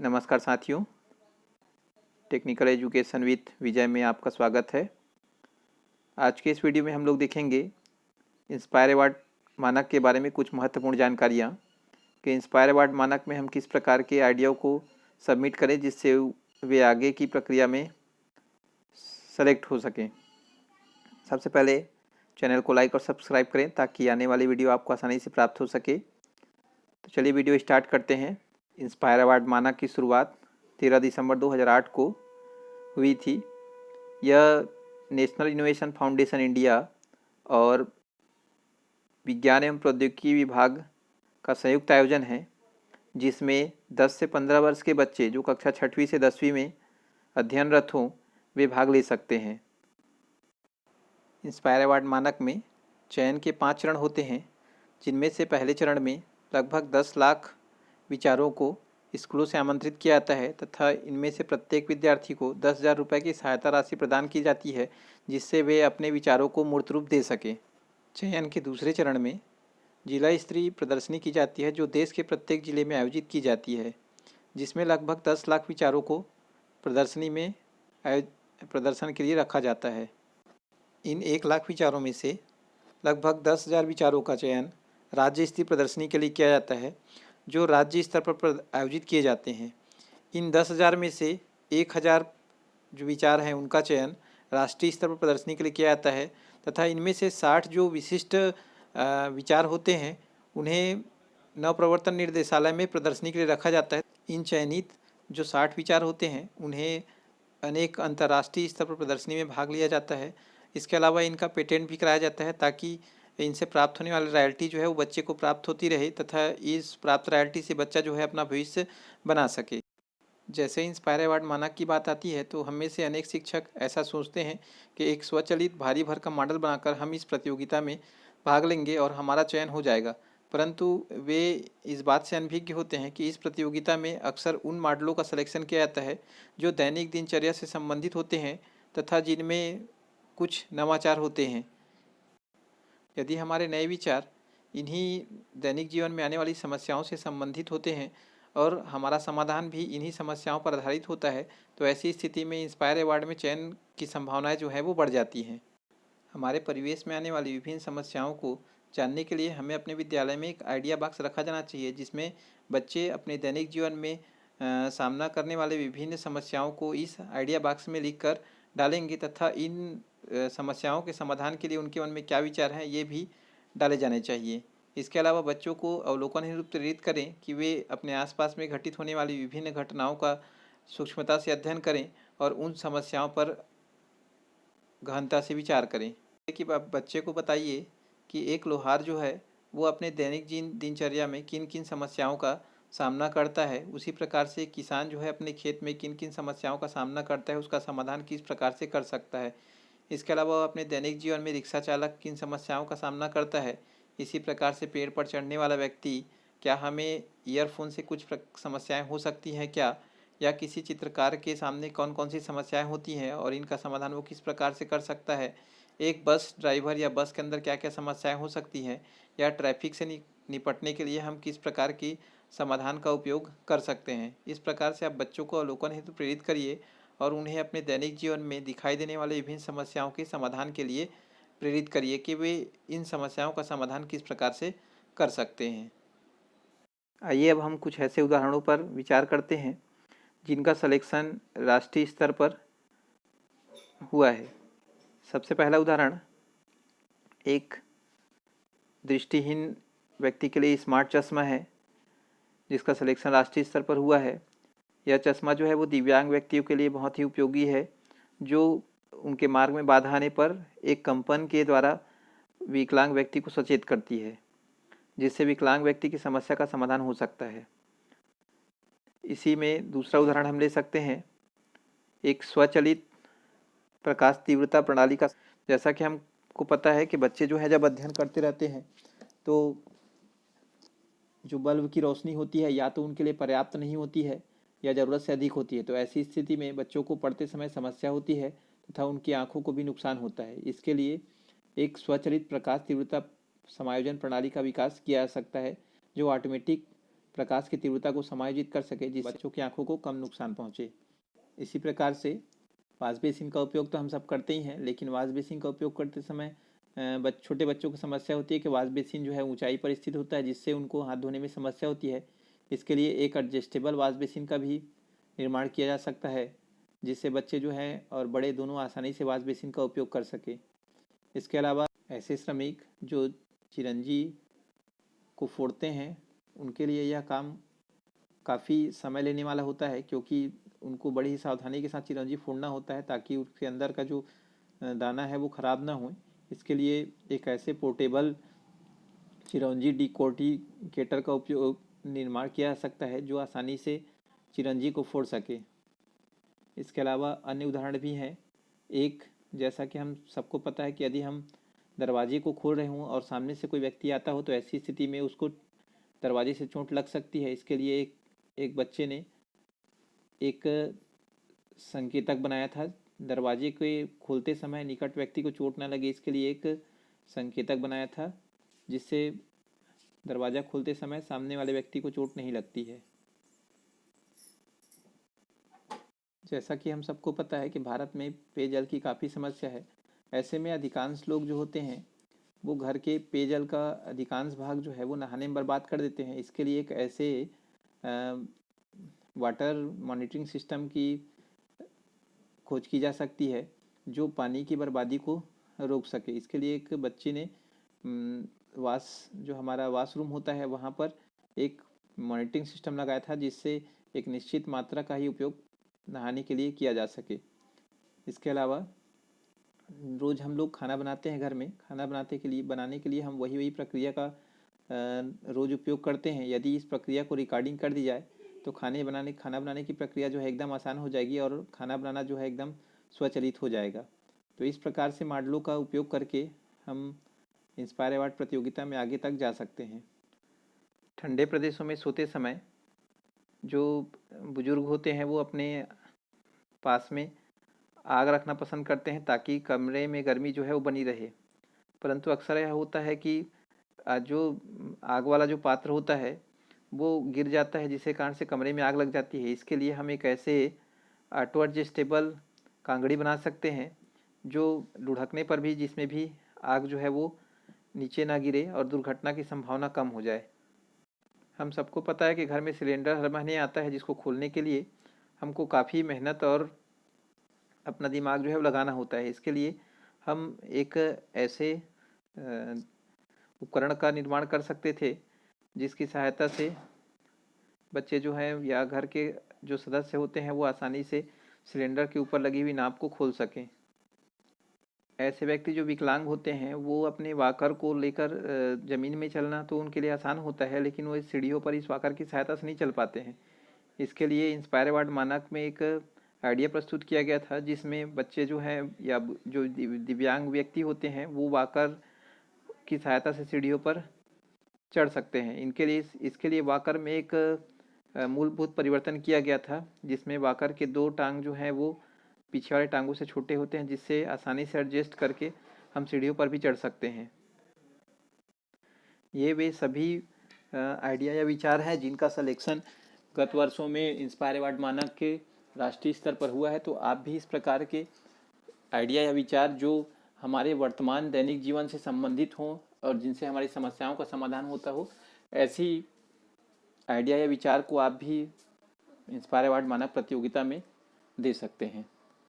नमस्कार साथियों, technical education with विजय में आपका स्वागत है। आज के इस वीडियो में हम लोग देखेंगे इंस्पायर अवार्ड मानक के बारे में कुछ महत्वपूर्ण जानकारियाँ कि इंस्पायर अवार्ड मानक में हम किस प्रकार के आइडिया को सबमिट करें जिससे वे आगे की प्रक्रिया में सेलेक्ट हो सकें। सबसे पहले चैनल को लाइक और सब्सक्राइब करें ताकि आने वाली वीडियो आपको आसानी से प्राप्त हो सके। तो चलिए वीडियो स्टार्ट करते हैं। इंस्पायर अवार्ड मानक की शुरुआत 13 दिसंबर 2008 को हुई थी। यह नेशनल इनोवेशन फाउंडेशन इंडिया और विज्ञान एवं प्रौद्योगिकी विभाग का संयुक्त आयोजन है, जिसमें 10 से 15 वर्ष के बच्चे जो कक्षा 6वीं से 10वीं में अध्ययनरत हों वे भाग ले सकते हैं। इंस्पायर अवार्ड मानक में चयन के 5 चरण होते हैं, जिनमें से पहले चरण में लगभग 10 लाख विचारों को स्कूलों से आमंत्रित किया जाता है तथा इनमें से प्रत्येक विद्यार्थी को 10,000 रुपये की सहायता राशि प्रदान की जाती है, जिससे वे अपने विचारों को मूर्त रूप दे सकें। चयन के दूसरे चरण में जिला स्तरीय प्रदर्शनी की जाती है, जो देश के प्रत्येक जिले में आयोजित की जाती है, जिसमें लगभग 10 लाख विचारों को प्रदर्शनी में प्रदर्शन के लिए रखा जाता है। इन 1 लाख विचारों में से लगभग 10,000 विचारों का चयन राज्य स्तरीय प्रदर्शनी के लिए किया जाता है, जो राज्य स्तर पर आयोजित किए जाते हैं। इन 10,000 में से 1,000 जो विचार हैं उनका चयन राष्ट्रीय स्तर पर प्रदर्शनी के लिए किया जाता है तथा इनमें से 60 जो विशिष्ट विचार होते हैं उन्हें नवप्रवर्तन निर्देशालय में प्रदर्शनी के लिए रखा जाता है। इन चयनित जो 60 विचार होते हैं उन्हें अनेक अंतर्राष्ट्रीय स्तर पर प्रदर्शनी में भाग लिया जाता है। इसके अलावा इनका पेटेंट भी कराया जाता है ताकि इनसे प्राप्त होने वाली रॉयल्टी जो है वो बच्चे को प्राप्त होती रहे तथा इस प्राप्त रॉयल्टी से बच्चा जो है अपना भविष्य बना सके। जैसे इंस्पायर अवार्ड मानक की बात आती है तो हम में से अनेक शिक्षक ऐसा सोचते हैं कि एक स्वचालित भारी भरकम मॉडल बनाकर हम इस प्रतियोगिता में भाग लेंगे और हमारा चयन हो जाएगा, परंतु वे इस बात से अनभिज्ञ होते हैं कि इस प्रतियोगिता में अक्सर उन मॉडलों का सिलेक्शन किया जाता है जो दैनिक दिनचर्या से संबंधित होते हैं तथा जिनमें कुछ नवाचार होते हैं। यदि हमारे नए विचार इन्हीं दैनिक जीवन में आने वाली समस्याओं से संबंधित होते हैं और हमारा समाधान भी इन्हीं समस्याओं पर आधारित होता है, तो ऐसी स्थिति में इंस्पायर अवार्ड में चयन की संभावनाएं जो है वो बढ़ जाती हैं। हमारे परिवेश में आने वाली विभिन्न समस्याओं को जानने के लिए हमें अपने विद्यालय में एक आइडिया बॉक्स रखा जाना चाहिए, जिसमें बच्चे अपने दैनिक जीवन में सामना करने वाले विभिन्न समस्याओं को इस आइडिया बॉक्स में लिखकर डालेंगे तथा इन समस्याओं के समाधान के लिए उनके मन में क्या विचार हैं ये भी डाले जाने चाहिए। इसके अलावा बच्चों को अवलोकन हेतु प्रेरित करें कि वे अपने आसपास में घटित होने वाली विभिन्न घटनाओं का सूक्ष्मता से अध्ययन करें और उन समस्याओं पर गहनता से विचार करें। कि बच्चे को बताइए कि एक लोहार जो है वो अपने दैनिक दिनचर्या में किन किन समस्याओं का सामना करता है, उसी प्रकार से किसान जो है अपने खेत में किन किन समस्याओं का सामना करता है, उसका समाधान किस प्रकार से कर सकता है। इसके अलावा वह अपने दैनिक जीवन में रिक्शा चालक किन समस्याओं का सामना करता है। इसी प्रकार से पेड़ पर चढ़ने वाला व्यक्ति, क्या हमें ईयरफोन से कुछ समस्याएं हो सकती हैं क्या, या किसी चित्रकार के सामने कौन कौन सी समस्याएं होती हैं और इनका समाधान वो किस प्रकार से कर सकता है। एक बस ड्राइवर या बस के अंदर क्या क्या समस्याएं हो सकती हैं, या ट्रैफिक से निपटने के लिए हम किस प्रकार की समाधान का उपयोग कर सकते हैं। इस प्रकार से आप बच्चों को अवलोकन हेतु प्रेरित करिए और उन्हें अपने दैनिक जीवन में दिखाई देने वाले विभिन्न समस्याओं के समाधान के लिए प्रेरित करिए कि वे इन समस्याओं का समाधान किस प्रकार से कर सकते हैं। आइए अब हम कुछ ऐसे उदाहरणों पर विचार करते हैं जिनका सिलेक्शन राष्ट्रीय स्तर पर हुआ है। सबसे पहला उदाहरण एक दृष्टिहीन व्यक्ति के लिए स्मार्ट चश्मा है, जिसका सिलेक्शन राष्ट्रीय स्तर पर हुआ है। यह चश्मा जो है वो दिव्यांग व्यक्तियों के लिए बहुत ही उपयोगी है, जो उनके मार्ग में बाधा आने पर एक कंपन के द्वारा विकलांग व्यक्ति को सचेत करती है, जिससे विकलांग व्यक्ति की समस्या का समाधान हो सकता है। इसी में दूसरा उदाहरण हम ले सकते हैं एक स्वचालित प्रकाश तीव्रता प्रणाली का। जैसा कि हमको पता है कि बच्चे जो है जब अध्ययन करते रहते हैं तो जो बल्ब की रोशनी होती है या तो उनके लिए पर्याप्त नहीं होती है या ज़रूरत से अधिक होती है, तो ऐसी स्थिति में बच्चों को पढ़ते समय समस्या होती है तथा उनकी आंखों को भी नुकसान होता है। इसके लिए एक स्वचालित प्रकाश तीव्रता समायोजन प्रणाली का विकास किया जा सकता है, जो ऑटोमेटिक प्रकाश की तीव्रता को समायोजित कर सके, जिससे बच्चों की आंखों को कम नुकसान पहुंचे। इसी प्रकार से वॉश बेसिन का उपयोग तो हम सब करते ही हैं, लेकिन वॉश बेसिन का उपयोग करते समय छोटे बच्चों को समस्या होती है कि वॉश बेसिन जो है ऊंचाई पर स्थित होता है, जिससे उनको हाथ धोने में समस्या होती है। इसके लिए एक एडजस्टेबल वॉश बेसिन का भी निर्माण किया जा सकता है, जिससे बच्चे जो हैं और बड़े दोनों आसानी से वॉश बेसिन का उपयोग कर सके। इसके अलावा ऐसे श्रमिक जो चिरंजी को फोड़ते हैं, उनके लिए यह काम काफ़ी समय लेने वाला होता है, क्योंकि उनको बड़ी ही सावधानी के साथ चिरंजी फोड़ना होता है ताकि उसके अंदर का जो दाना है वो ख़राब ना हो। इसके लिए एक ऐसे पोर्टेबल चिरंजी डिकोर्टिकेटर का उपयोग निर्माण किया जा सकता है जो आसानी से चिरंजी को फोड़ सके। इसके अलावा अन्य उदाहरण भी हैं। एक, जैसा कि हम सबको पता है कि यदि हम दरवाजे को खोल रहे हों और सामने से कोई व्यक्ति आता हो तो ऐसी स्थिति में उसको दरवाजे से चोट लग सकती है। इसके लिए एक बच्चे ने एक संकेतक बनाया था। दरवाजे के खोलते समय निकट व्यक्ति को चोट न लगे, इसके लिए एक संकेतक बनाया था, जिससे दरवाज़ा खोलते समय सामने वाले व्यक्ति को चोट नहीं लगती है। जैसा कि हम सबको पता है कि भारत में पेयजल की काफ़ी समस्या है। ऐसे में अधिकांश लोग जो होते हैं वो घर के पेयजल का अधिकांश भाग जो है वो नहाने में बर्बाद कर देते हैं। इसके लिए एक ऐसे वाटर मॉनिटरिंग सिस्टम की खोज की जा सकती है जो पानी की बर्बादी को रोक सके। इसके लिए एक बच्चे ने जो हमारा वॉशरूम होता है वहाँ पर एक मॉनिटरिंग सिस्टम लगाया था, जिससे एक निश्चित मात्रा का ही उपयोग नहाने के लिए किया जा सके। इसके अलावा रोज़ हम लोग खाना बनाते हैं घर में, खाना बनाने के लिए हम वही प्रक्रिया का रोज़ उपयोग करते हैं। यदि इस प्रक्रिया को रिकॉर्डिंग कर दी जाए तो खाना बनाने की प्रक्रिया जो है एकदम आसान हो जाएगी और खाना बनाना जो है एकदम स्वचालित हो जाएगा। तो इस प्रकार से मॉडलों का उपयोग करके हम इंस्पायर अवार्ड प्रतियोगिता में आगे तक जा सकते हैं। ठंडे प्रदेशों में सोते समय जो बुजुर्ग होते हैं वो अपने पास में आग रखना पसंद करते हैं ताकि कमरे में गर्मी जो है वो बनी रहे, परंतु अक्सर यह होता है कि जो आग वाला जो पात्र होता है वो गिर जाता है, जिसके कारण से कमरे में आग लग जाती है। इसके लिए हम एक ऐसे ऑटो एडजस्टेबल कांगड़ी बना सकते हैं जो लुढ़कने पर भी जिसमें भी आग जो है वो नीचे ना गिरे और दुर्घटना की संभावना कम हो जाए। हम सबको पता है कि घर में सिलेंडर हर महीने आता है, जिसको खोलने के लिए हमको काफ़ी मेहनत और अपना दिमाग जो है वो लगाना होता है। इसके लिए हम एक ऐसे उपकरण का निर्माण कर सकते थे जिसकी सहायता से बच्चे जो हैं या घर के जो सदस्य होते हैं वो आसानी से सिलेंडर के ऊपर लगी हुई नाप को खोल सकें। ऐसे व्यक्ति जो विकलांग होते हैं वो अपने वॉकर को लेकर ज़मीन में चलना तो उनके लिए आसान होता है, लेकिन वो इस सीढ़ियों पर इस वॉकर की सहायता से नहीं चल पाते हैं। इसके लिए इंस्पायर अवार्ड मानक में एक आइडिया प्रस्तुत किया गया था, जिसमें बच्चे जो हैं या जो दिव्यांग व्यक्ति होते हैं वो वॉकर की सहायता से सीढ़ियों पर चढ़ सकते हैं। इसके लिए वॉकर में एक मूलभूत परिवर्तन किया गया था, जिसमें वॉकर के 2 टांग जो हैं वो पीछे वाले टांगों से छोटे होते हैं, जिससे आसानी से एडजस्ट करके हम सीढ़ियों पर भी चढ़ सकते हैं। ये वे सभी आइडिया या विचार हैं जिनका सलेक्शन गत वर्षों में इंस्पायर अवार्ड मानक के राष्ट्रीय स्तर पर हुआ है। तो आप भी इस प्रकार के आइडिया या विचार जो हमारे वर्तमान दैनिक जीवन से संबंधित हों और जिनसे हमारी समस्याओं का समाधान होता हो, ऐसी आइडिया या विचार को आप भी इंस्पायर अवार्ड मानक प्रतियोगिता में दे सकते हैं।